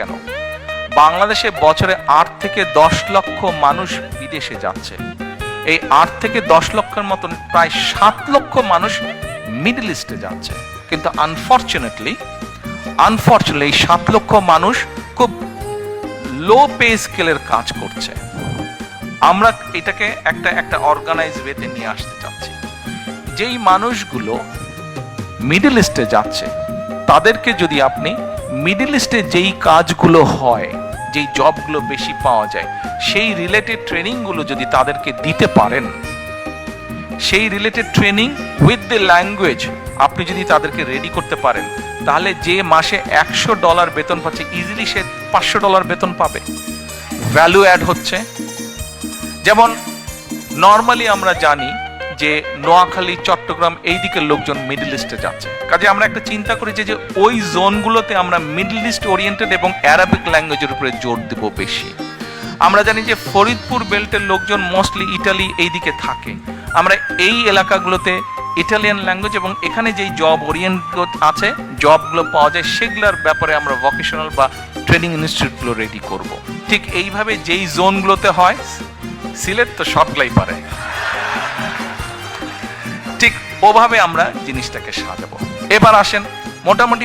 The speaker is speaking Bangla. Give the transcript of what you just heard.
কেন? বাংলাদেশে বছরে 8 থেকে 10 লক্ষ মানুষ বিদেশে যাচ্ছে। এই 8 থেকে 10 লক্ষের মতন প্রায় 7 লক্ষ মানুষ মিডল ইস্টে যাচ্ছে। কিন্তু আনফরচুনেটলি এই 7 লক্ষ মানুষ খুব লো পে স্কেলের কাজ করছে। আমরা এটাকে একটা অর্গানাইজ ওয়েতে নিয়ে আসতে চাচ্ছি। যেই মানুষগুলো মিডল ইস্টে যাচ্ছে তাদেরকে যদি আপনি মিডল ইস্টে যেই কাজগুলো হয়, যেই জবগুলো বেশি পাওয়া যায়, সেই রিলেটেড ট্রেনিংগুলো যদি তাদেরকে দিতে পারেন, সেই related training with the language আপনি যদি তাদেরকে রেডি করতে পারেন, তাহলে যে মাসে $100 বেতন পাচ্ছে ইজিলি সে $500 বেতন পাবে। ভ্যালু অ্যাড হচ্ছে। যেমন নর্মালি আমরা জানি যে নোয়াখালী, চট্টগ্রাম এই দিকের লোকজন মিডল ইস্টে যাচ্ছে। কাজে আমরা একটা চিন্তা করি যে ওই জোনগুলোতে আমরা মিডল ইস্ট ওরিয়েন্টেড এবং অ্যারাবিক ল্যাঙ্গুয়েজের উপরে জোর দেব বেশি। আমরা জানি যে ফরিদপুর বেল্টের লোকজন মোস্টলি ইটালি এই দিকে থাকে। আমরা এই এলাকাগুলোতে ইটালিয়ান ল্যাঙ্গুয়েজ এবং এখানে যেই জব ওরিয়েন্টেড আছে, জবগুলো পাওয়া যায়, সেগুলোর ব্যাপারে আমরা ভোকেশনাল বা ট্রেনিং ইনস্টিটিউটগুলো রেডি করব। ঠিক এইভাবে যেই জোনগুলোতে হয়, সিলেট তো সবগুলাই পারে, ঠিক ওভাবে আমরা জিনিসটাকে সাজাবো। এবার আসেন মোটামুটি